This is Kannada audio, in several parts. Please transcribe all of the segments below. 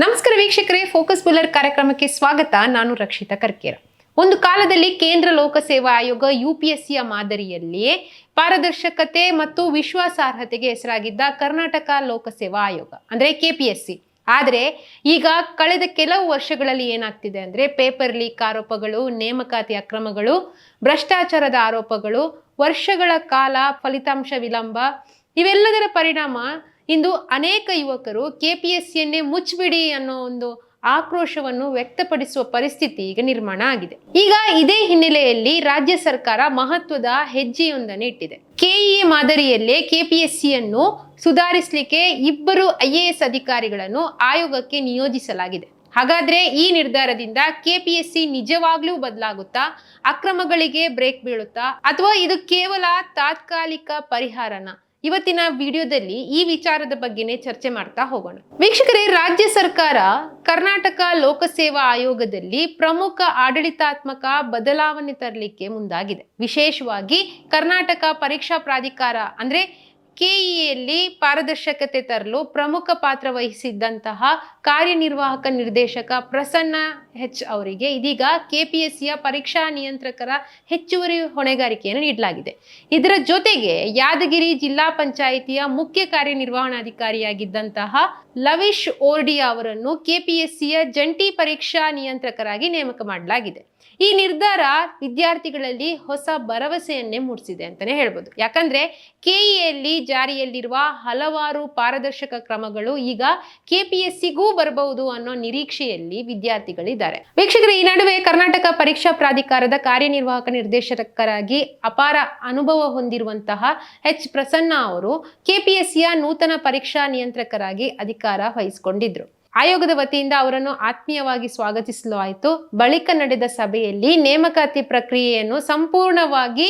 ನಮಸ್ಕಾರ ವೀಕ್ಷಕರೇ, ಫೋಕಸ್ ಬುಲ್ಲರ್ ಕಾರ್ಯಕ್ರಮಕ್ಕೆ ಸ್ವಾಗತ. ನಾನು ರಕ್ಷಿತಾ ಕರ್ಕೇರ. ಒಂದು ಕಾಲದಲ್ಲಿ ಕೇಂದ್ರ ಲೋಕಸೇವಾ ಆಯೋಗ UPSCಯ ಮಾದರಿಯಲ್ಲಿಯೇ ಪಾರದರ್ಶಕತೆ ಮತ್ತು ವಿಶ್ವಾಸಾರ್ಹತೆಗೆ ಹೆಸರಾಗಿದ್ದ ಕರ್ನಾಟಕ ಲೋಕಸೇವಾ ಆಯೋಗ ಅಂದ್ರೆ KPSC. ಆದರೆ ಈಗ ಕಳೆದ ಕೆಲವು ವರ್ಷಗಳಲ್ಲಿ ಏನಾಗ್ತಿದೆ ಅಂದ್ರೆ ಪೇಪರ್ ಲೀಕ್ ಆರೋಪಗಳು, ನೇಮಕಾತಿ ಅಕ್ರಮಗಳು, ಭ್ರಷ್ಟಾಚಾರದ ಆರೋಪಗಳು, ವರ್ಷಗಳ ಕಾಲ ಫಲಿತಾಂಶ ವಿಳಂಬ, ಇವೆಲ್ಲದರ ಪರಿಣಾಮ ಇಂದು ಅನೇಕ ಯುವಕರು KPSCಯನ್ನೇ ಮುಚ್ಚಿಬಿಡಿ ಅನ್ನೋ ಒಂದು ಆಕ್ರೋಶವನ್ನು ವ್ಯಕ್ತಪಡಿಸುವ ಪರಿಸ್ಥಿತಿ ಈಗ ನಿರ್ಮಾಣ ಆಗಿದೆ. ಈಗ ಇದೇ ಹಿನ್ನೆಲೆಯಲ್ಲಿ ರಾಜ್ಯ ಸರ್ಕಾರ ಮಹತ್ವದ ಹೆಜ್ಜೆಯೊಂದನ್ನು ಇಟ್ಟಿದೆ. KEA ಮಾದರಿಯಲ್ಲೇ KPSCಯನ್ನು ಸುಧಾರಿಸಲಿಕ್ಕೆ 2 IAS ಅಧಿಕಾರಿಗಳನ್ನು ಆಯೋಗಕ್ಕೆ ನಿಯೋಜಿಸಲಾಗಿದೆ. ಹಾಗಾದ್ರೆ ಈ ನಿರ್ಧಾರದಿಂದ KPSC ನಿಜವಾಗ್ಲೂ ಬದಲಾಗುತ್ತಾ, ಅಕ್ರಮಗಳಿಗೆ ಬ್ರೇಕ್ ಬೀಳುತ್ತಾ, ಅಥವಾ ಇದು ಕೇವಲ ತಾತ್ಕಾಲಿಕ ಪರಿಹಾರನ? ಇವತ್ತಿನ ವಿಡಿಯೋದಲ್ಲಿ ಈ ವಿಚಾರದ ಬಗ್ಗೆನೇ ಚರ್ಚೆ ಮಾಡ್ತಾ ಹೋಗೋಣ. ವೀಕ್ಷಕರೇ, ರಾಜ್ಯ ಸರ್ಕಾರ ಕರ್ನಾಟಕ ಲೋಕಸೇವಾ ಆಯೋಗದಲ್ಲಿ ಪ್ರಮುಖ ಆಡಳಿತಾತ್ಮಕ ಬದಲಾವಣೆ ತರಲಿಕ್ಕೆ ಮುಂದಾಗಿದೆ. ವಿಶೇಷವಾಗಿ ಕರ್ನಾಟಕ ಪರೀಕ್ಷಾ ಪ್ರಾಧಿಕಾರ ಅಂದ್ರೆ KEAಯಲ್ಲಿ ಪಾರದರ್ಶಕತೆ ತರಲು ಪ್ರಮುಖ ಪಾತ್ರ ವಹಿಸಿದ್ದಂತಹ ಕಾರ್ಯನಿರ್ವಾಹಕ ನಿರ್ದೇಶಕ ಪ್ರಸನ್ನ H ಅವರಿಗೆ ಇದೀಗ KPSCಯ ಪರೀಕ್ಷಾ ನಿಯಂತ್ರಕರ ಹೆಚ್ಚುವರಿ ಹೊಣೆಗಾರಿಕೆಯನ್ನು ನೀಡಲಾಗಿದೆ. ಇದರ ಜೊತೆಗೆ ಯಾದಗಿರಿ ಜಿಲ್ಲಾ ಪಂಚಾಯಿತಿಯ ಮುಖ್ಯ ಕಾರ್ಯನಿರ್ವಹಣಾಧಿಕಾರಿಯಾಗಿದ್ದಂತಹ ಲವಿಶ್ ಓರ್ಡಿಯಾ ಅವರನ್ನು KPSCಯ ಜಂಟಿ ಪರೀಕ್ಷಾ ನಿಯಂತ್ರಕರಾಗಿ ನೇಮಕ ಮಾಡಲಾಗಿದೆ. ಈ ನಿರ್ಧಾರ ವಿದ್ಯಾರ್ಥಿಗಳಲ್ಲಿ ಹೊಸ ಭರವಸೆಯನ್ನೇ ಮೂಡಿಸಿದೆ ಅಂತಾನೆ ಹೇಳ್ಬೋದು. ಯಾಕಂದ್ರೆ KEAಯಲ್ಲಿ ಜಾರಿಯಲ್ಲಿರುವ ಹಲವಾರು ಪಾರದರ್ಶಕ ಕ್ರಮಗಳು ಈಗ KPSCಗೂ ಬರಬಹುದು ಅನ್ನೋ ನಿರೀಕ್ಷೆಯಲ್ಲಿ ವಿದ್ಯಾರ್ಥಿಗಳಿದ್ದಾರೆ. ವೀಕ್ಷಕರು, ಈ ನಡುವೆ ಕರ್ನಾಟಕ ಪರೀಕ್ಷಾ ಪ್ರಾಧಿಕಾರದ ಕಾರ್ಯನಿರ್ವಾಹಕ ನಿರ್ದೇಶಕರಾಗಿ ಅಪಾರ ಅನುಭವ ಹೊಂದಿರುವಂತಹ H ಪ್ರಸನ್ನ ಅವರು KPSCಯ ನೂತನ ಪರೀಕ್ಷಾ ನಿಯಂತ್ರಕರಾಗಿ ಅಧಿಕಾರ ವಹಿಸಿಕೊಂಡಿದ್ರು. ಆಯೋಗದ ವತಿಯಿಂದ ಅವರನ್ನು ಆತ್ಮೀಯವಾಗಿ ಸ್ವಾಗತಿಸಲಾಯಿತು. ಬಳಿಕ ನಡೆದ ಸಭೆಯಲ್ಲಿ ನೇಮಕಾತಿ ಪ್ರಕ್ರಿಯೆಯನ್ನು ಸಂಪೂರ್ಣವಾಗಿ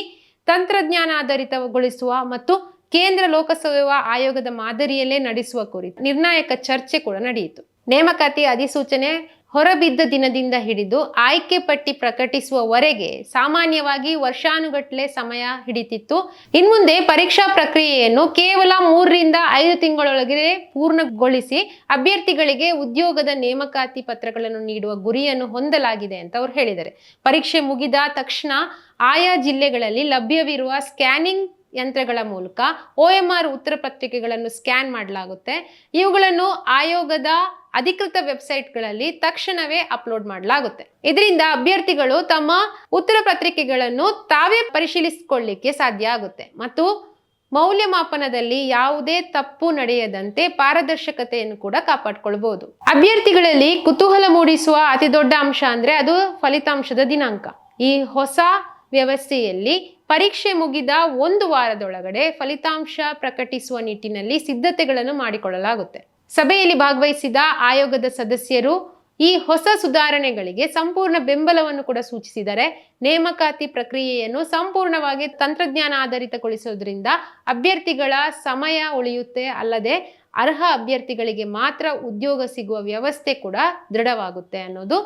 ತಂತ್ರಜ್ಞಾನಾಧಾರಿತಗೊಳಿಸುವ ಮತ್ತು ಕೇಂದ್ರ ಲೋಕಸೇವಾ ಆಯೋಗದ ಮಾದರಿಯಲ್ಲೇ ನಡೆಸುವ ಕುರಿತು ನಿರ್ಣಾಯಕ ಚರ್ಚೆ ಕೂಡ ನಡೆಯಿತು. ನೇಮಕಾತಿ ಅಧಿಸೂಚನೆ ಹೊರಬಿದ್ದ ದಿನದಿಂದ ಹಿಡಿದು ಆಯ್ಕೆ ಪಟ್ಟಿ ಪ್ರಕಟಿಸುವವರೆಗೆ ಸಾಮಾನ್ಯವಾಗಿ ವರ್ಷಾನುಗಟ್ಟಲೆ ಸಮಯ ಹಿಡಿತಿತ್ತು. ಇನ್ಮುಂದೆ ಪರೀಕ್ಷಾ ಪ್ರಕ್ರಿಯೆಯನ್ನು ಕೇವಲ 3 ರಿಂದ 5 ತಿಂಗಳೊಳಗೆ ಪೂರ್ಣಗೊಳಿಸಿ ಅಭ್ಯರ್ಥಿಗಳಿಗೆ ಉದ್ಯೋಗದ ನೇಮಕಾತಿ ಪತ್ರಗಳನ್ನು ನೀಡುವ ಗುರಿಯನ್ನು ಹೊಂದಲಾಗಿದೆ ಅಂತ ಅವರು ಹೇಳಿದ್ದಾರೆ. ಪರೀಕ್ಷೆ ಮುಗಿದ ತಕ್ಷಣ ಆಯಾ ಜಿಲ್ಲೆಗಳಲ್ಲಿ ಲಭ್ಯವಿರುವ ಸ್ಕ್ಯಾನಿಂಗ್ ಯಂತ್ರಗಳ ಮೂಲಕ OMR ಉತ್ತರ ಪತ್ರಿಕೆಗಳನ್ನು ಸ್ಕ್ಯಾನ್ ಮಾಡಲಾಗುತ್ತೆ. ಇವುಗಳನ್ನು ಆಯೋಗದ ಅಧಿಕೃತ ವೆಬ್ಸೈಟ್ಗಳಲ್ಲಿ ತಕ್ಷಣವೇ ಅಪ್ಲೋಡ್ ಮಾಡಲಾಗುತ್ತೆ. ಇದರಿಂದ ಅಭ್ಯರ್ಥಿಗಳು ತಮ್ಮ ಉತ್ತರ ಪತ್ರಿಕೆಗಳನ್ನು ತಾವೇ ಪರಿಶೀಲಿಸಿಕೊಳ್ಳಲಿಕ್ಕೆ ಸಾಧ್ಯ ಆಗುತ್ತೆ ಮತ್ತು ಮೌಲ್ಯಮಾಪನದಲ್ಲಿ ಯಾವುದೇ ತಪ್ಪು ನಡೆಯದಂತೆ ಪಾರದರ್ಶಕತೆಯನ್ನು ಕೂಡ ಕಾಪಾಡಿಕೊಳ್ಳಬಹುದು. ಅಭ್ಯರ್ಥಿಗಳಲ್ಲಿ ಕುತೂಹಲ ಮೂಡಿಸುವ ಅತಿ ದೊಡ್ಡ ಅಂಶ ಅಂದ್ರೆ ಅದು ಫಲಿತಾಂಶದ ದಿನಾಂಕ. ಈ ಹೊಸ ವ್ಯವಸ್ಥೆಯಲ್ಲಿ ಪರೀಕ್ಷೆ ಮುಗಿದ 1 ವಾರದೊಳಗಡೆ ಫಲಿತಾಂಶ ಪ್ರಕಟಿಸುವ ನಿಟ್ಟಿನಲ್ಲಿ ಸಿದ್ಧತೆಗಳನ್ನು ಮಾಡಿಕೊಳ್ಳಲಾಗುತ್ತೆ. ಸಭೆಯಲ್ಲಿ ಭಾಗವಹಿಸಿದ ಆಯೋಗದ ಸದಸ್ಯರು ಈ ಹೊಸ ಸುಧಾರಣೆಗಳಿಗೆ ಸಂಪೂರ್ಣ ಬೆಂಬಲವನ್ನು ಕೂಡ ಸೂಚಿಸಿದ್ದಾರೆ. ನೇಮಕಾತಿ ಪ್ರಕ್ರಿಯೆಯನ್ನು ಸಂಪೂರ್ಣವಾಗಿ ತಂತ್ರಜ್ಞಾನ ಆಧಾರಿತಗೊಳಿಸೋದ್ರಿಂದ ಅಭ್ಯರ್ಥಿಗಳ ಸಮಯ ಉಳಿಯುತ್ತೆ, ಅಲ್ಲದೆ ಅರ್ಹ ಅಭ್ಯರ್ಥಿಗಳಿಗೆ ಮಾತ್ರ ಉದ್ಯೋಗ ಸಿಗುವ ವ್ಯವಸ್ಥೆ ಕೂಡ ದೃಢವಾಗುತ್ತೆ ಅನ್ನೋದು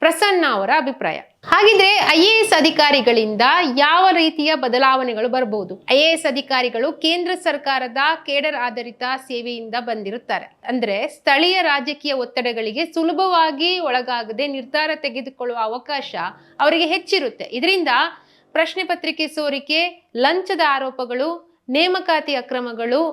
ಪ್ರಸನ್ನ ಅವರ ಅಭಿಪ್ರಾಯ. ಹಾಗಿದ್ರೆ IAS ಅಧಿಕಾರಿಗಳಿಂದ ಯಾವ ರೀತಿಯ ಬದಲಾವಣೆಗಳು ಬರಬಹುದು? IAS ಅಧಿಕಾರಿಗಳು ಕೇಂದ್ರ ಸರ್ಕಾರದ ಕೇಡರ್ ಆಧಾರಿತ ಸೇವೆಯಿಂದ ಬಂದಿರುತ್ತಾರೆ. ಅಂದ್ರೆ ಸ್ಥಳೀಯ ರಾಜಕೀಯ ಒತ್ತಡಗಳಿಗೆ ಸುಲಭವಾಗಿ ಒಳಗಾಗದೆ ನಿರ್ಧಾರ ತೆಗೆದುಕೊಳ್ಳುವ ಅವಕಾಶ ಅವರಿಗೆ ಹೆಚ್ಚಿರುತ್ತೆ. ಇದರಿಂದ ಪ್ರಶ್ನೆ ಪತ್ರಿಕೆ ಸೋರಿಕೆ, ಲಂಚದ ಆರೋಪಗಳು, ನೇಮಕಾತಿ ಅಕ್ರಮಗಳು,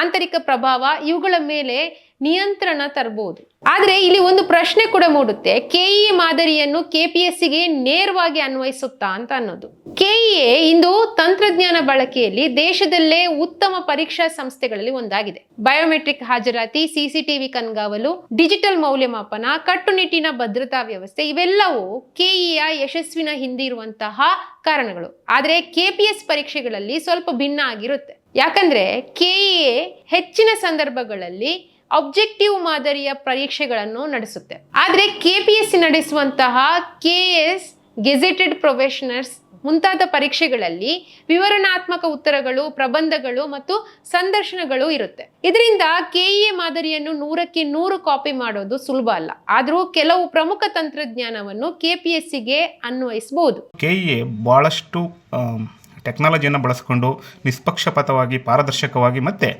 ಆಂತರಿಕ ಪ್ರಭಾವ ಇವುಗಳ ಮೇಲೆ ನಿಯಂತ್ರಣ ತರಬಹುದು. ಆದ್ರೆ ಇಲ್ಲಿ ಒಂದು ಪ್ರಶ್ನೆ ಕೂಡ ಮೂಡುತ್ತೆ, KEA ಮಾದರಿಯನ್ನು KPSCಗೆ ನೇರವಾಗಿ ಅನ್ವಯಿಸುತ್ತಾ ಅಂತ ಅನ್ನೋದು. KEA ಇಂದು ತಂತ್ರಜ್ಞಾನ ಬಳಕೆಯಲ್ಲಿ ದೇಶದಲ್ಲೇ ಉತ್ತಮ ಪರೀಕ್ಷಾ ಸಂಸ್ಥೆಗಳಲ್ಲಿ ಒಂದಾಗಿದೆ. ಬಯೋಮೆಟ್ರಿಕ್ ಹಾಜರಾತಿ, CCTV ಕಣ್ಗಾವಲು, ಡಿಜಿಟಲ್ ಮೌಲ್ಯಮಾಪನ, ಕಟ್ಟುನಿಟ್ಟಿನ ಭದ್ರತಾ ವ್ಯವಸ್ಥೆ ಇವೆಲ್ಲವೂ KEA ಯಶಸ್ವಿನ ಹಿಂದಿರುವಂತಹ ಕಾರಣಗಳು. ಆದ್ರೆ KPS ಪರೀಕ್ಷೆಗಳಲ್ಲಿ ಸ್ವಲ್ಪ ಭಿನ್ನ ಆಗಿರುತ್ತೆ. ಯಾಕಂದ್ರೆ KEA ಹೆಚ್ಚಿನ ಸಂದರ್ಭಗಳಲ್ಲಿ ಆಬ್ಜೆಕ್ಟಿವ್ ಮಾದರಿಯ ಪರೀಕ್ಷೆಗಳನ್ನು ನಡೆಸುತ್ತೆ. ಆದ್ರೆ KPSC ನಡೆಸುವಂತಹ KS ಗೆಜೆಟೆಡ್ ಪ್ರೊಫೆಷನಲ್ಸ್ ಮುಂತಾದ ಪರೀಕ್ಷೆಗಳಲ್ಲಿ ವಿವರಣಾತ್ಮಕ ಉತ್ತರಗಳು, ಪ್ರಬಂಧಗಳು ಮತ್ತು ಸಂದರ್ಶನಗಳು ಇರುತ್ತೆ. ಇದರಿಂದ KEA ಮಾದರಿಯನ್ನು 100ಕ್ಕೆ 100 ಕಾಪಿ ಮಾಡೋದು ಸುಲಭ ಅಲ್ಲ. ಆದರೂ ಕೆಲವು ಪ್ರಮುಖ ತಂತ್ರಜ್ಞಾನವನ್ನು KPSCಗೆ ಅನ್ವಯಿಸಬಹುದು. KEA ಬಹಳಷ್ಟು ಟೆಕ್ನಾಲಜಿಯನ್ನು ಬಳಸಿಕೊಂಡು ನಿಷ್ಪಕ್ಷಪಾತವಾಗಿ, ಪಾರದರ್ಶಕವಾಗಿ ಮತ್ತು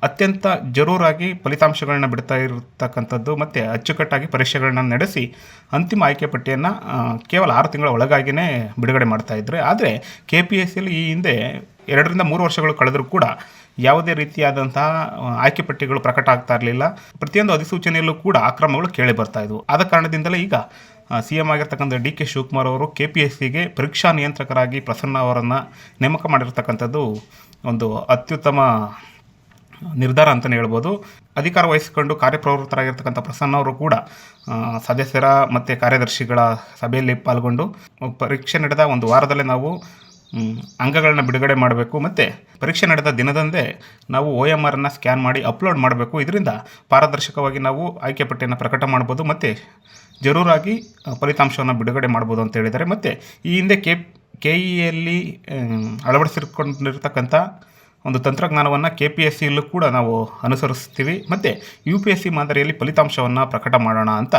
ಅತ್ಯಂತ ಜರೂರಾಗಿ ಫಲಿತಾಂಶಗಳನ್ನ ಬಿಡ್ತಾ ಇರತಕ್ಕಂಥದ್ದು ಮತ್ತು ಅಚ್ಚುಕಟ್ಟಾಗಿ ಪರೀಕ್ಷೆಗಳನ್ನ ನಡೆಸಿ ಅಂತಿಮ ಆಯ್ಕೆ ಪಟ್ಟಿಯನ್ನು ಕೇವಲ 6 ತಿಂಗಳ ಒಳಗಾಗಿಯೇ ಬಿಡುಗಡೆ ಮಾಡ್ತಾಯಿದ್ರು. ಆದರೆ KPSCಯಲ್ಲಿ ಈ ಹಿಂದೆ 2 ರಿಂದ 3 ವರ್ಷಗಳು ಕಳೆದರೂ ಕೂಡ ಯಾವುದೇ ರೀತಿಯಾದಂತಹ ಆಯ್ಕೆ ಪಟ್ಟಿಗಳು ಪ್ರಕಟ ಆಗ್ತಾ ಇರಲಿಲ್ಲ. ಪ್ರತಿಯೊಂದು ಅಧಿಸೂಚನೆಯಲ್ಲೂ ಕೂಡ ಅಕ್ರಮಗಳು ಕೇಳಿ ಬರ್ತಾ ಇದ್ವು. ಆದ ಕಾರಣದಿಂದಲೇ ಈಗ CM ಆಗಿರ್ತಕ್ಕಂಥ DK ಶಿವಕುಮಾರ್ ಅವರು KPSCಗೆ ಪರೀಕ್ಷಾ ನಿಯಂತ್ರಕರಾಗಿ ಪ್ರಸನ್ನ ಅವರನ್ನು ನೇಮಕ ಮಾಡಿರ್ತಕ್ಕಂಥದ್ದು ಒಂದು ಅತ್ಯುತ್ತಮ ನಿರ್ಧಾರ ಅಂತಲೇ ಹೇಳ್ಬೋದು. ಅಧಿಕಾರ ವಹಿಸಿಕೊಂಡು ಕಾರ್ಯಪ್ರವೃತ್ತರಾಗಿರ್ತಕ್ಕಂಥ ಪ್ರಸನ್ನ ಅವರು ಕೂಡ ಸದಸ್ಯರ ಮತ್ತು ಕಾರ್ಯದರ್ಶಿಗಳ ಸಭೆಯಲ್ಲಿ ಪಾಲ್ಗೊಂಡು ಪರೀಕ್ಷೆ ನಡೆದ ಒಂದು ವಾರದಲ್ಲೇ ನಾವು ಅಂಕಗಳನ್ನ ಬಿಡುಗಡೆ ಮಾಡಬೇಕು ಮತ್ತು ಪರೀಕ್ಷೆ ನಡೆದ ದಿನದಂದೇ ನಾವು OMRನ್ನು ಸ್ಕ್ಯಾನ್ ಮಾಡಿ ಅಪ್ಲೋಡ್ ಮಾಡಬೇಕು. ಇದರಿಂದ ಪಾರದರ್ಶಕವಾಗಿ ನಾವು ಆಯ್ಕೆ ಪಟ್ಟಿಯನ್ನು ಪ್ರಕಟ ಮಾಡ್ಬೋದು ಮತ್ತು ಜರೂರಾಗಿ ಫಲಿತಾಂಶವನ್ನು ಬಿಡುಗಡೆ ಮಾಡ್ಬೋದು ಅಂತ ಹೇಳಿದ್ದಾರೆ. ಮತ್ತು ಈ ಹಿಂದೆ KEಯಲ್ಲಿ ಅಳವಡಿಸಿಕೊಂಡಿರ್ತಕ್ಕಂಥ ಒಂದು ತಂತ್ರಜ್ಞಾನವನ್ನು KPSCಯಲ್ಲೂ ಕೂಡ ನಾವು ಅನುಸರಿಸ್ತೀವಿ ಮತ್ತು UPSC ಮಾದರಿಯಲ್ಲಿ ಫಲಿತಾಂಶವನ್ನು ಪ್ರಕಟ ಮಾಡೋಣ ಅಂತ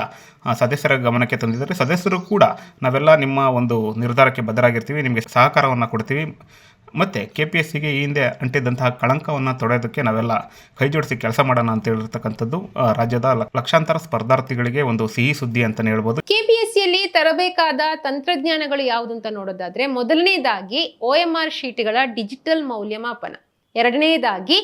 ಸದಸ್ಯರ ಗಮನಕ್ಕೆ ತಂದಿದ್ದಾರೆ. ಸದಸ್ಯರು ಕೂಡ ನಾವೆಲ್ಲ ನಿಮ್ಮ ಒಂದು ನಿರ್ಧಾರಕ್ಕೆ ಬದ್ಧರಾಗಿರ್ತೀವಿ, ನಿಮಗೆ ಸಹಕಾರವನ್ನು ಕೊಡ್ತೀವಿ ಮತ್ತು KPSCಗೆ ಈ ಹಿಂದೆ ಅಂಟಿದ್ದಂತಹ ಕಳಂಕವನ್ನು ತೊಡೆಯೋದಕ್ಕೆ ನಾವೆಲ್ಲ ಕೈ ಜೋಡಿಸಿ ಕೆಲಸ ಮಾಡೋಣ ಅಂತ ಹೇಳಿರ್ತಕ್ಕಂಥದ್ದು ರಾಜ್ಯದ ಲಕ್ಷಾಂತರ ಸ್ಪರ್ಧಾರ್ಥಿಗಳಿಗೆ ಒಂದು ಸಿಹಿ ಸುದ್ದಿ ಅಂತಲೇ ಹೇಳ್ಬೋದು. KPSCಯಲ್ಲಿ ತರಬೇಕಾದ ತಂತ್ರಜ್ಞಾನಗಳು ಯಾವುದು ಅಂತ ನೋಡೋದಾದ್ರೆ, ಮೊದಲನೇದಾಗಿ OMR ಶೀಟ್ಗಳ ಡಿಜಿಟಲ್ ಮೌಲ್ಯಮಾಪನ, ಎರಡನೇದಾಗಿ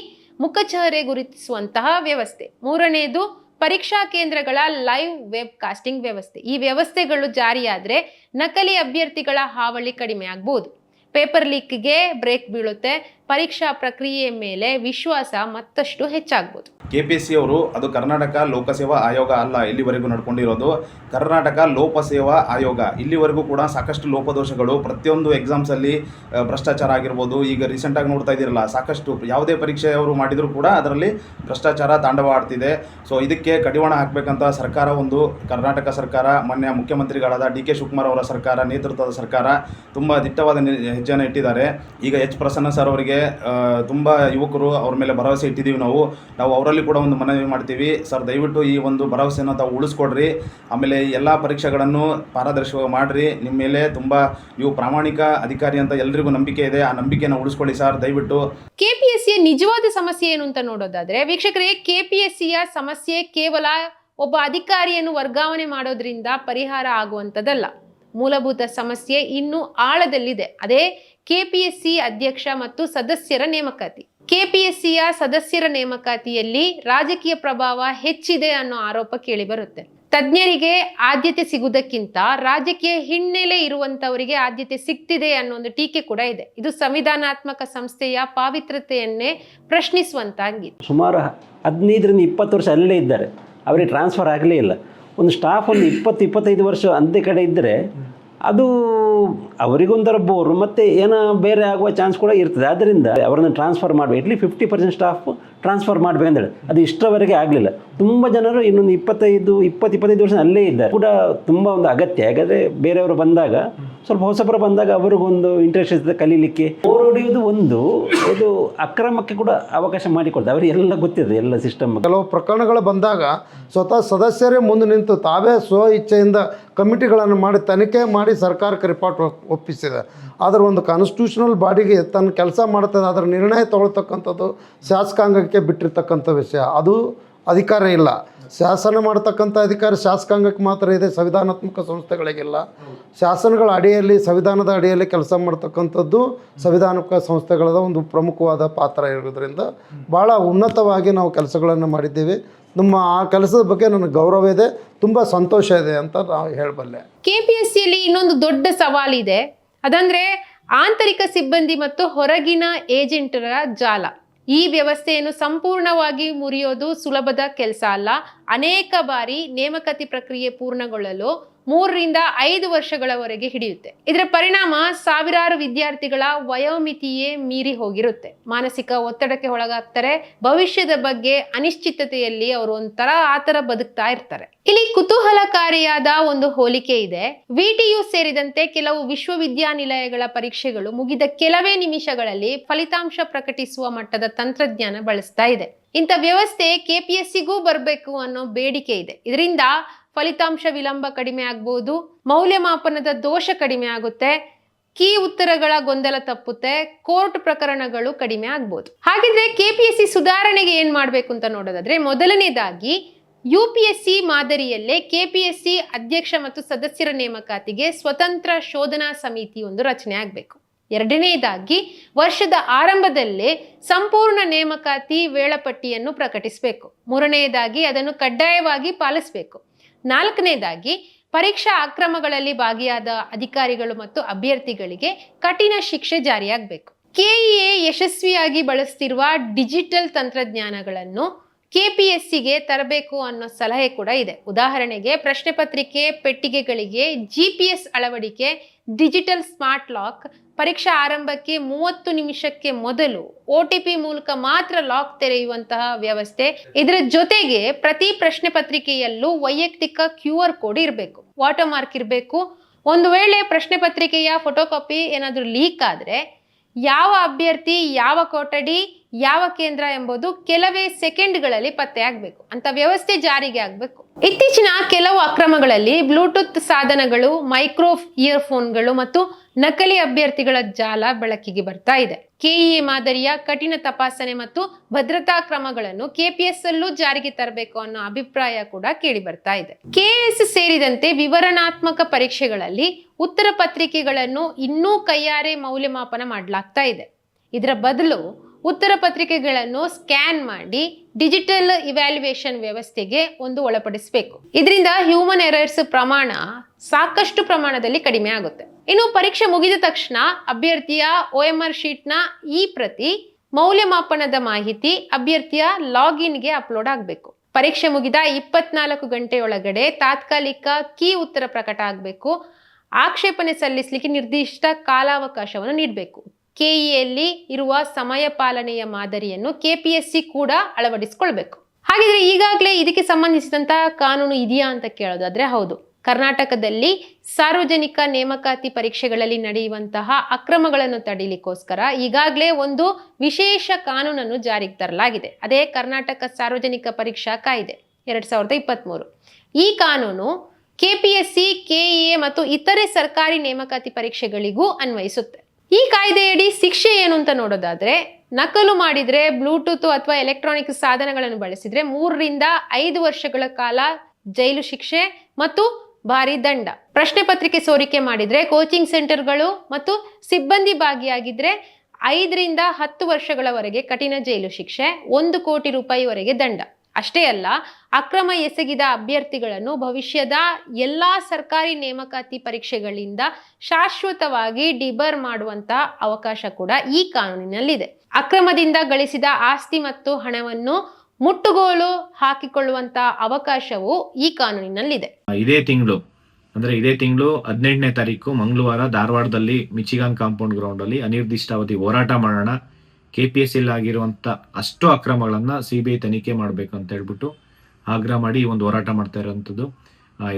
ಮುಖಚಹರೆ ಗುರುತಿಸುವಂತಹ ವ್ಯವಸ್ಥೆ, ಮೂರನೇದು ಪರೀಕ್ಷಾ ಕೇಂದ್ರಗಳ ಲೈವ್ ವೆಬ್ ಕಾಸ್ಟಿಂಗ್ ವ್ಯವಸ್ಥೆ. ಈ ವ್ಯವಸ್ಥೆಗಳು ಜಾರಿಯಾದರೆ ನಕಲಿ ಅಭ್ಯರ್ಥಿಗಳ ಹಾವಳಿ ಕಡಿಮೆ ಆಗ್ಬೋದು, ಪೇಪರ್ ಲೀಕ್ಗೆ ಬ್ರೇಕ್ ಬೀಳುತ್ತೆ, ಪರೀಕ್ಷಾ ಪ್ರಕ್ರಿಯೆಯ ಮೇಲೆ ವಿಶ್ವಾಸ ಮತ್ತಷ್ಟು ಹೆಚ್ಚಾಗ್ಬೋದು. KPSC ಅವರು ಅದು ಕರ್ನಾಟಕ ಲೋಕಸೇವಾ ಆಯೋಗ ಅಲ್ಲ, ಇಲ್ಲಿವರೆಗೂ ನಡ್ಕೊಂಡಿರೋದು ಕರ್ನಾಟಕ ಲೋಕಸೇವಾ ಆಯೋಗ. ಇಲ್ಲಿವರೆಗೂ ಕೂಡ ಸಾಕಷ್ಟು ಲೋಪದೋಷಗಳು, ಪ್ರತಿಯೊಂದು ಎಕ್ಸಾಮ್ಸಲ್ಲಿ ಭ್ರಷ್ಟಾಚಾರ ಆಗಿರ್ಬೋದು. ಈಗ ರೀಸೆಂಟಾಗಿ ನೋಡ್ತಾ ಇದ್ದೀರಲ್ಲ, ಸಾಕಷ್ಟು ಯಾವುದೇ ಪರೀಕ್ಷೆ ಅವರು ಮಾಡಿದರೂ ಕೂಡ ಅದರಲ್ಲಿ ಭ್ರಷ್ಟಾಚಾರ ತಾಂಡವ ಆಡ್ತಿದೆ. ಸೊ ಇದಕ್ಕೆ ಕಡಿವಾಣ ಹಾಕಬೇಕಂತ ಸರ್ಕಾರ, ಒಂದು ಕರ್ನಾಟಕ ಸರ್ಕಾರ, ಮಾನ್ಯ ಮುಖ್ಯಮಂತ್ರಿಗಳಾದ DK ಶಿವಕುಮಾರ್ ಅವರ ಸರ್ಕಾರ ನೇತೃತ್ವದ ಸರ್ಕಾರ ತುಂಬ ದಿಟ್ಟವಾದ ಹೆಜ್ಜೆಯನ್ನು ಇಟ್ಟಿದ್ದಾರೆ. ಈಗ ಪ್ರಸನ್ನ ಸರ್ ಅವರಿಗೆ ತುಂಬ ಯುವಕರು ಅವ್ರ ಮೇಲೆ ಭರವಸೆ ಇಟ್ಟಿದ್ದೀವಿ. ನಾವು ಅವರಲ್ಲಿ ಕೂಡ ಒಂದು ಮನವಿ ಮಾಡ್ತೀವಿ, ಸರ್ ದಯವಿಟ್ಟು ಈ ಒಂದು ಭರವಸೆಯನ್ನು ತಾವು ಉಳಿಸ್ಕೊಡ್ರಿ. ಆಮೇಲೆ ಎಲ್ಲ ಪರೀಕ್ಷೆಗಳನ್ನು ಪಾರದರ್ಶಕವಾಗಿ ಮಾಡಿರಿ. ನಿಮ್ಮ ಮೇಲೆ ತುಂಬ ನೀವು ಪ್ರಾಮಾಣಿಕ ಅಧಿಕಾರಿ ಅಂತ ಎಲ್ರಿಗೂ ನಂಬಿಕೆ ಇದೆ, ಆ ನಂಬಿಕೆಯನ್ನು ಉಳಿಸ್ಕೊಳ್ಳಿ ಸರ್ ದಯವಿಟ್ಟು. KPSCಯ ನಿಜವಾದ ಸಮಸ್ಯೆ ಏನು ಅಂತ ನೋಡೋದಾದ್ರೆ ವೀಕ್ಷಕರೇ, KPSCಯ ಸಮಸ್ಯೆ ಕೇವಲ ಒಬ್ಬ ಅಧಿಕಾರಿಯನ್ನು ವರ್ಗಾವಣೆ ಮಾಡೋದ್ರಿಂದ ಪರಿಹಾರ ಆಗುವಂಥದ್ದಲ್ಲ. ಮೂಲಭೂತ ಸಮಸ್ಯೆ ಇನ್ನೂ ಆಳದಲ್ಲಿದೆ. ಅದೇ KPSC ಅಧ್ಯಕ್ಷ ಮತ್ತು ಸದಸ್ಯರ ನೇಮಕಾತಿ. KPSCಯ ಸದಸ್ಯರ ನೇಮಕಾತಿಯಲ್ಲಿ ರಾಜಕೀಯ ಪ್ರಭಾವ ಹೆಚ್ಚಿದೆ ಅನ್ನೋ ಆರೋಪ ಕೇಳಿ ಬರುತ್ತೆ. ತಜ್ಞರಿಗೆ ಆದ್ಯತೆ ಸಿಗುವುದಕ್ಕಿಂತ ರಾಜಕೀಯ ಹಿನ್ನೆಲೆ ಇರುವಂತವರಿಗೆ ಆದ್ಯತೆ ಸಿಗ್ತಿದೆ ಅನ್ನೋ ಒಂದು ಟೀಕೆ ಕೂಡ ಇದೆ. ಇದು ಸಂವಿಧಾನಾತ್ಮಕ ಸಂಸ್ಥೆಯ ಪಾವಿತ್ರತೆಯನ್ನೇ ಪ್ರಶ್ನಿಸುವಂತಾಗಿದೆ. ಸುಮಾರು 15 ರಿಂದ 20 ವರ್ಷ ಅಲ್ಲೇ ಇದ್ದಾರೆ, ಅವರಿಗೆ ಟ್ರಾನ್ಸ್ಫರ್ ಆಗಲೇ ಇಲ್ಲ. ಒಂದು ಸ್ಟಾಫ್ ಒಂದು 20-25 ವರ್ಷ ಅಂದೇ ಕಡೆ ಇದ್ದರೆ ಅದು ಅವರಿಗೊಂಥರ ಬೋರು, ಮತ್ತು ಏನೋ ಬೇರೆ ಆಗುವ ಚಾನ್ಸ್ ಕೂಡ ಇರ್ತದೆ. ಆದ್ದರಿಂದ ಅವರನ್ನು ಟ್ರಾನ್ಸ್ಫರ್ ಮಾಡಬೇಕು, ಇಟ್ಲಿ 50% ಸ್ಟಾಫ್ ಟ್ರಾನ್ಸ್ಫರ್ ಮಾಡಬೇಕಂದೇಳಿ ಅದು ಇಷ್ಟರವರೆಗೆ ಆಗಲಿಲ್ಲ. ತುಂಬ ಜನರು ಇನ್ನೊಂದು 20-25 ವರ್ಷ ಅಲ್ಲೇ ಇದ್ದಾರೆ ಕೂಡ. ತುಂಬ ಒಂದು ಅಗತ್ಯ. ಯಾಕಂದರೆ ಬೇರೆಯವರು ಬಂದಾಗ, ಸ್ವಲ್ಪ ಹೊಸಬರು ಬಂದಾಗ ಅವ್ರಿಗೊಂದು ಇಂಟ್ರೆಸ್ಟ್ ಇರ್ತದೆ ಕಲೀಲಿಕ್ಕೆ. ಹೊಡೆಯುವುದು ಒಂದು, ಇದು ಅಕ್ರಮಕ್ಕೆ ಕೂಡ ಅವಕಾಶ ಮಾಡಿಕೊಡ್ತಾರೆ. ಅವರಿಗೆ ಎಲ್ಲ ಗೊತ್ತಿದೆ, ಎಲ್ಲ ಸಿಸ್ಟಮ್. ಕೆಲವು ಪ್ರಕರಣಗಳು ಬಂದಾಗ ಸ್ವತಃ ಸದಸ್ಯರೇ ಮುಂದೆ ನಿಂತು ತಾವೇ ಸ್ವ ಇಚ್ಛೆಯಿಂದ ಕಮಿಟಿಗಳನ್ನು ಮಾಡಿ ತನಿಖೆ ಮಾಡಿ ಸರ್ಕಾರಕ್ಕೆ ರಿಪೋರ್ಟ್ ಒಪ್ಪಿಸಿದೆ. ಆದರೆ ಒಂದು ಕಾನ್ಸ್ಟಿಟ್ಯೂಷನಲ್ ಬಾಡಿಗೆ ತನ್ನ ಕೆಲಸ ಮಾಡ್ತದೆ, ಅದರ ನಿರ್ಣಯ ತಗೊಳ್ತಕ್ಕಂಥದ್ದು ಶಾಸಕಾಂಗಕ್ಕೆ ಬಿಟ್ಟಿರ್ತಕ್ಕಂಥ ವಿಷಯ. ಅದು ಅಧಿಕಾರ ಇಲ್ಲ. ಶಾಸನ ಮಾಡ್ತಕ್ಕಂಥ ಅಧಿಕಾರ ಶಾಸಕಾಂಗಕ್ಕೆ ಮಾತ್ರ ಇದೆ, ಸಂವಿಧಾನಾತ್ಮಕ ಸಂಸ್ಥೆಗಳಿಗಿಲ್ಲ. ಶಾಸನಗಳ ಅಡಿಯಲ್ಲಿ, ಸಂವಿಧಾನದ ಅಡಿಯಲ್ಲಿ ಕೆಲಸ ಮಾಡ್ತಕ್ಕಂಥದ್ದು ಸಂವಿಧಾನಾತ್ಮಕ ಸಂಸ್ಥೆಗಳದ ಒಂದು ಪ್ರಮುಖವಾದ ಪಾತ್ರ ಇರೋದ್ರಿಂದ ಭಾಳ ಉನ್ನತವಾಗಿ ನಾವು ಕೆಲಸಗಳನ್ನು ಮಾಡಿದ್ದೀವಿ. ನಮ್ಮ ಆ ಕೆಲಸದ ಬಗ್ಗೆ ನನಗೆ ಗೌರವ ಇದೆ, ತುಂಬ ಸಂತೋಷ ಇದೆ ಅಂತ ನಾವು ಹೇಳಬಲ್ಲೆ. KPSCಯಲ್ಲಿ ಇನ್ನೊಂದು ದೊಡ್ಡ ಸವಾಲಿದೆ, ಅದಂದ್ರೆ ಆಂತರಿಕ ಸಿಬ್ಬಂದಿ ಮತ್ತು ಹೊರಗಿನ ಏಜೆಂಟರ ಜಾಲ. ಈ ವ್ಯವಸ್ಥೆಯನ್ನು ಸಂಪೂರ್ಣವಾಗಿ ಮುರಿಯೋದು ಸುಲಭದ ಕೆಲಸ ಅಲ್ಲ. ಅನೇಕ ಬಾರಿ ನೇಮಕಾತಿ ಪ್ರಕ್ರಿಯೆ ಪೂರ್ಣಗೊಳ್ಳಲು 3 ರಿಂದ 5 ವರ್ಷಗಳವರೆಗೆ ಹಿಡಿಯುತ್ತೆ. ಇದರ ಪರಿಣಾಮ ಸಾವಿರಾರು ವಿದ್ಯಾರ್ಥಿಗಳ ವಯೋಮಿತಿಯೇ ಮೀರಿ ಹೋಗಿರುತ್ತೆ. ಮಾನಸಿಕ ಒತ್ತಡಕ್ಕೆ ಒಳಗಾಗ್ತಾರೆ. ಭವಿಷ್ಯದ ಬಗ್ಗೆ ಅನಿಶ್ಚಿತತೆಯಲ್ಲಿ ಅವರು ಒಂಥರ ಆತರ ಬದುಕ್ತಾ ಇರ್ತಾರೆ. ಇಲ್ಲಿ ಕುತೂಹಲಕಾರಿಯಾದ ಒಂದು ಹೋಲಿಕೆ ಇದೆ. VTU ಸೇರಿದಂತೆ ಕೆಲವು ವಿಶ್ವವಿದ್ಯಾನಿಲಯಗಳ ಪರೀಕ್ಷೆಗಳು ಮುಗಿದ ಕೆಲವೇ ನಿಮಿಷಗಳಲ್ಲಿ ಫಲಿತಾಂಶ ಪ್ರಕಟಿಸುವ ಮಟ್ಟದ ತಂತ್ರಜ್ಞಾನ ಬಳಸ್ತಾ ಇದೆ. ಇಂಥ ವ್ಯವಸ್ಥೆ KPSCಗೂ ಬರಬೇಕು ಅನ್ನೋ ಬೇಡಿಕೆ ಇದೆ. ಇದರಿಂದ ಫಲಿತಾಂಶ ವಿಳಂಬ ಕಡಿಮೆ ಆಗ್ಬೋದು, ಮೌಲ್ಯಮಾಪನದ ದೋಷ ಕಡಿಮೆ ಆಗುತ್ತೆ, ಕೀ ಉತ್ತರಗಳ ಗೊಂದಲ ತಪ್ಪುತ್ತೆ, ಕೋರ್ಟ್ ಪ್ರಕರಣಗಳು ಕಡಿಮೆ ಆಗ್ಬೋದು. ಹಾಗಿದ್ರೆ KPSC ಸುಧಾರಣೆಗೆ ಏನ್ ಮಾಡ್ಬೇಕು ಅಂತ ನೋಡೋದಾದ್ರೆ, ಮೊದಲನೇದಾಗಿ UPSC ಮಾದರಿಯಲ್ಲೇ KPSC ಅಧ್ಯಕ್ಷ ಮತ್ತು ಸದಸ್ಯರ ನೇಮಕಾತಿಗೆ ಸ್ವತಂತ್ರ ಶೋಧನಾ ಸಮಿತಿ ಒಂದು ರಚನೆ ಆಗಬೇಕು. ಎರಡನೇದಾಗಿ ವರ್ಷದ ಆರಂಭದಲ್ಲೇ ಸಂಪೂರ್ಣ ನೇಮಕಾತಿ ವೇಳಾಪಟ್ಟಿಯನ್ನು ಪ್ರಕಟಿಸಬೇಕು. ಮೂರನೆಯದಾಗಿ ಅದನ್ನು ಕಡ್ಡಾಯವಾಗಿ ಪಾಲಿಸಬೇಕು. ನಾಲ್ಕನೇದಾಗಿ ಪರೀಕ್ಷಾ ಅಕ್ರಮಗಳಲ್ಲಿ ಭಾಗಿಯಾದ ಅಧಿಕಾರಿಗಳು ಮತ್ತು ಅಭ್ಯರ್ಥಿಗಳಿಗೆ ಕಠಿಣ ಶಿಕ್ಷೆ ಜಾರಿಯಾಗಬೇಕು. KEA ಯಶಸ್ವಿಯಾಗಿ ಬಳಸ್ತಿರುವ ಡಿಜಿಟಲ್ ತಂತ್ರಜ್ಞಾನಗಳನ್ನು KPSCಗೆ ತರಬೇಕು ಅನ್ನೋ ಸಲಹೆ ಕೂಡ ಇದೆ. ಉದಾಹರಣೆಗೆ ಪ್ರಶ್ನೆ ಪತ್ರಿಕೆ ಪೆಟ್ಟಿಗೆಗಳಿಗೆ GPS ಅಳವಡಿಕೆ, ಡಿಜಿಟಲ್ ಸ್ಮಾರ್ಟ್ ಲಾಕ್, ಪರೀಕ್ಷಾ ಆರಂಭಕ್ಕೆ 30 ನಿಮಿಷಕ್ಕೆ ಮೊದಲು OTP ಮೂಲಕ ಮಾತ್ರ ಲಾಕ್ ತೆರೆಯುವಂತಹ ವ್ಯವಸ್ಥೆ. ಇದರ ಜೊತೆಗೆ ಪ್ರತಿ ಪ್ರಶ್ನೆ ಪತ್ರಿಕೆಯಲ್ಲೂ ವೈಯಕ್ತಿಕ QR ಕೋಡ್ ಇರಬೇಕು, ವಾಟರ್ ಮಾರ್ಕ್ ಇರಬೇಕು. ಒಂದು ವೇಳೆ ಪ್ರಶ್ನೆ ಪತ್ರಿಕೆಯ ಫೋಟೋಕಾಪಿ ಏನಾದರೂ ಲೀಕ್ ಆದರೆ ಯಾವ ಅಭ್ಯರ್ಥಿ, ಯಾವ ಕೊಠಡಿ, ಯಾವ ಕೇಂದ್ರ ಎಂಬುದು ಕೆಲವೇ ಸೆಕೆಂಡ್ಗಳಲ್ಲಿ ಪತ್ತೆ ಆಗಬೇಕು ಅಂತ ವ್ಯವಸ್ಥೆ ಜಾರಿಗೆ ಆಗಬೇಕು. ಇತ್ತೀಚಿನ ಕೆಲವು ಅಕ್ರಮಗಳಲ್ಲಿ ಬ್ಲೂಟೂತ್ ಸಾಧನಗಳು, ಮೈಕ್ರೋ ಇಯರ್ಫೋನ್ಗಳು ಮತ್ತು ನಕಲಿ ಅಭ್ಯರ್ಥಿಗಳ ಜಾಲ ಬೆಳಕಿಗೆ ಬರ್ತಾ ಇದೆ. KEA ಮಾದರಿಯ ಕಠಿಣ ತಪಾಸಣೆ ಮತ್ತು ಭದ್ರತಾ ಕ್ರಮಗಳನ್ನು KPS ಅಲ್ಲೂ ಜಾರಿಗೆ ತರಬೇಕು ಅನ್ನೋ ಅಭಿಪ್ರಾಯ ಕೂಡ ಕೇಳಿ ಬರ್ತಾ ಇದೆ. KS ಸೇರಿದಂತೆ ವಿವರಣಾತ್ಮಕ ಪರೀಕ್ಷೆಗಳಲ್ಲಿ ಉತ್ತರ ಪತ್ರಿಕೆಗಳನ್ನು ಇನ್ನೂ ಕೈಯಾರೆ ಮೌಲ್ಯಮಾಪನ ಮಾಡಲಾಗ್ತಾ ಇದೆ. ಇದರ ಬದಲು ಉತ್ತರ ಪತ್ರಿಕೆಗಳನ್ನು ಸ್ಕ್ಯಾನ್ ಮಾಡಿ ಡಿಜಿಟಲ್ ಇವ್ಯಾಲ್ಯುಯೇಷನ್ ವ್ಯವಸ್ಥೆಗೆ ಒಂದು ಒಳಪಡಿಸಬೇಕು. ಇದರಿಂದ ಹ್ಯೂಮನ್ ಎರರ್ಸ್ ಪ್ರಮಾಣ ಸಾಕಷ್ಟು ಪ್ರಮಾಣದಲ್ಲಿ ಕಡಿಮೆ ಆಗುತ್ತೆ. ಇನ್ನು ಪರೀಕ್ಷೆ ಮುಗಿದ ತಕ್ಷಣ ಅಭ್ಯರ್ಥಿಯ OMR ಶೀಟ್ನ ಪ್ರತಿ, ಮೌಲ್ಯಮಾಪನದ ಮಾಹಿತಿ ಅಭ್ಯರ್ಥಿಯ ಲಾಗಿನ್ಗೆ ಅಪ್ಲೋಡ್ ಆಗಬೇಕು. ಪರೀಕ್ಷೆ ಮುಗಿದ 24 ಗಂಟೆಯೊಳಗಡೆ ತಾತ್ಕಾಲಿಕ ಕೀ ಉತ್ತರ ಪ್ರಕಟ ಆಗಬೇಕು. ಆಕ್ಷೇಪಣೆ ಸಲ್ಲಿಸಲಿಕ್ಕೆ ನಿರ್ದಿಷ್ಟ ಕಾಲಾವಕಾಶವನ್ನು ನೀಡಬೇಕು. KEಯಲ್ಲಿ ಇರುವ ಸಮಯ ಪಾಲನೆಯ ಮಾದರಿಯನ್ನು KPSC ಕೂಡ ಅಳವಡಿಸಿಕೊಳ್ಬೇಕು. ಹಾಗಿದ್ರೆ ಈಗಾಗಲೇ ಇದಕ್ಕೆ ಸಂಬಂಧಿಸಿದಂತಹ ಕಾನೂನು ಇದೆಯಾ ಅಂತ ಕೇಳೋದಾದ್ರೆ ಹೌದು. ಕರ್ನಾಟಕದಲ್ಲಿ ಸಾರ್ವಜನಿಕ ನೇಮಕಾತಿ ಪರೀಕ್ಷೆಗಳಲ್ಲಿ ನಡೆಯುವಂತಹ ಅಕ್ರಮಗಳನ್ನು ತಡೀಲಿಕ್ಕೋಸ್ಕರ ಈಗಾಗಲೇ ಒಂದು ವಿಶೇಷ ಕಾನೂನನ್ನು ಜಾರಿಗೆ ತರಲಾಗಿದೆ. ಅದೇ ಕರ್ನಾಟಕ ಸಾರ್ವಜನಿಕ ಪರೀಕ್ಷಾ ಕಾಯ್ದೆ 2023. ಈ ಕಾನೂನು KPSC, KEA ಮತ್ತು ಇತರೆ ಸರ್ಕಾರಿ ನೇಮಕಾತಿ ಪರೀಕ್ಷೆಗಳಿಗೂ ಅನ್ವಯಿಸುತ್ತೆ. ಈ ಕಾಯ್ದೆಯಡಿ ಶಿಕ್ಷೆ ಏನು ಅಂತ ನೋಡೋದಾದ್ರೆ, ನಕಲು ಮಾಡಿದ್ರೆ, ಬ್ಲೂಟೂತ್ ಅಥವಾ ಎಲೆಕ್ಟ್ರಾನಿಕ್ ಸಾಧನಗಳನ್ನು ಬಳಸಿದ್ರೆ 3 ರಿಂದ 5 ವರ್ಷಗಳ ಕಾಲ ಜೈಲು ಶಿಕ್ಷೆ ಮತ್ತು ಭಾರಿ ದಂಡ. ಪ್ರಶ್ನೆ ಪತ್ರಿಕೆ ಸೋರಿಕೆ ಮಾಡಿದ್ರೆ, ಕೋಚಿಂಗ್ ಸೆಂಟರ್ಗಳು ಮತ್ತು ಸಿಬ್ಬಂದಿ ಭಾಗಿಯಾಗಿದ್ರೆ 5 ರಿಂದ 10 ವರ್ಷಗಳವರೆಗೆ ಕಠಿಣ ಜೈಲು ಶಿಕ್ಷೆ, 1 ಕೋಟಿ ರೂಪಾಯಿವರೆಗೆ ದಂಡ. ಅಷ್ಟೇ ಅಲ್ಲ, ಅಕ್ರಮ ಎಸಗಿದ ಅಭ್ಯರ್ಥಿಗಳನ್ನು ಭವಿಷ್ಯದ ಎಲ್ಲಾ ಸರ್ಕಾರಿ ನೇಮಕಾತಿ ಪರೀಕ್ಷೆಗಳಿಂದ ಶಾಶ್ವತವಾಗಿ ಡಿಬರ್ ಮಾಡುವಂತ ಅವಕಾಶ ಕೂಡ ಈ ಕಾನೂನಿನಲ್ಲಿದೆ. ಅಕ್ರಮದಿಂದ ಗಳಿಸಿದ ಆಸ್ತಿ ಮತ್ತು ಹಣವನ್ನು ಮುಟ್ಟುಗೋಲು ಹಾಕಿಕೊಳ್ಳುವಂತ ಅವಕಾಶವು ಈ ಕಾನೂನಿನಲ್ಲಿದೆ. ಇದೇ ತಿಂಗಳು 18ನೇ ತಾರೀಕು ಮಂಗಳವಾರ ಧಾರವಾಡದಲ್ಲಿ ಮಿಚಿಗಾನ್ ಕಾಂಪೌಂಡ್ ಗ್ರೌಂಡ್ ಅಲ್ಲಿ ಅನಿರ್ದಿಷ್ಟಾವಧಿ ಹೋರಾಟ ಮಾಡೋಣ. KPSC ಆಗಿರುವಂತ ಅಷ್ಟು ಅಕ್ರಮಗಳನ್ನ CBI ತನಿಖೆ ಮಾಡಬೇಕು ಅಂತ ಹೇಳ್ಬಿಟ್ಟು ಆಗ್ರಹ ಮಾಡಿ ಈ ಒಂದು ಹೋರಾಟ ಮಾಡ್ತಾ ಇರುವಂತದ್ದು.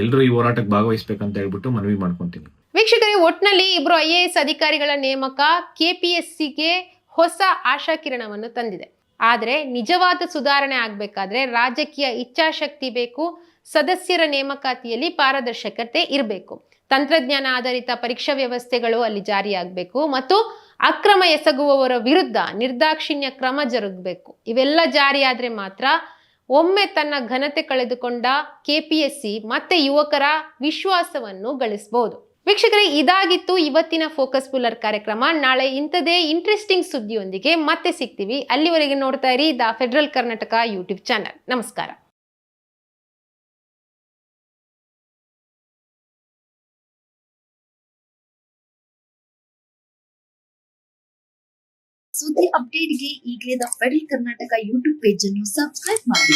ಎಲ್ಲರೂ ಈ ಹೋರಾಟಕ್ಕೆ ಭಾಗವಹಿಸಬೇಕಂತ ಹೇಳ್ಬಿಟ್ಟು ಮನವಿ ಮಾಡ್ಕೊಂತೀನಿ. ವೀಕ್ಷಕರೇ, ಒಟ್ನಲ್ಲಿ 2 IAS ಅಧಿಕಾರಿಗಳ ನೇಮಕ KPSCಗೆ ಹೊಸ ಆಶಾಕಿರಣವನ್ನು ತಂದಿದೆ. ಆದರೆ ನಿಜವಾದ ಸುಧಾರಣೆ ಆಗಬೇಕಾದ್ರೆ ರಾಜಕೀಯ ಇಚ್ಛಾಶಕ್ತಿ ಬೇಕು. ಸದಸ್ಯರ ನೇಮಕಾತಿಯಲ್ಲಿ ಪಾರದರ್ಶಕತೆ ಇರಬೇಕು. ತಂತ್ರಜ್ಞಾನ ಆಧಾರಿತ ಪರೀಕ್ಷಾ ವ್ಯವಸ್ಥೆಗಳು ಅಲ್ಲಿ ಜಾರಿಯಾಗಬೇಕು ಮತ್ತು ಅಕ್ರಮ ಎಸಗುವವರ ವಿರುದ್ಧ ನಿರ್ದಾಕ್ಷಿಣ್ಯ ಕ್ರಮ ಜರುಗಬೇಕು. ಇವೆಲ್ಲ ಜಾರಿಯಾದ್ರೆ ಮಾತ್ರ ಒಮ್ಮೆ ತನ್ನ ಘನತೆ ಕಳೆದುಕೊಂಡ KPSC ಮತ್ತೆ ಯುವಕರ ವಿಶ್ವಾಸವನ್ನು ಗಳಿಸಬಹುದು. ವೀಕ್ಷಕರೇ, ಇದಾಗಿತ್ತು ಇವತ್ತಿನ ಫೋಕಸ್ ಪುಲ್ಲರ್ ಕಾರ್ಯಕ್ರಮ. ನಾಳೆ ಇಂಥದೇ ಇಂಟ್ರೆಸ್ಟಿಂಗ್ ಸುದ್ದಿಯೊಂದಿಗೆ ಮತ್ತೆ ಸಿಗ್ತೀವಿ. ಅಲ್ಲಿವರೆಗೆ ನೋಡ್ತಾ ಇರಿ the federal Karnataka YouTube channel. ನಮಸ್ಕಾರ. ಸುದ್ದಿ ಅಪ್ಡೇಟ್ಗೆ ಈಗಲೇ the federal Karnataka YouTube page ಅನ್ನು ಸಬ್ಸ್ಕ್ರೈಬ್ ಮಾಡಿ.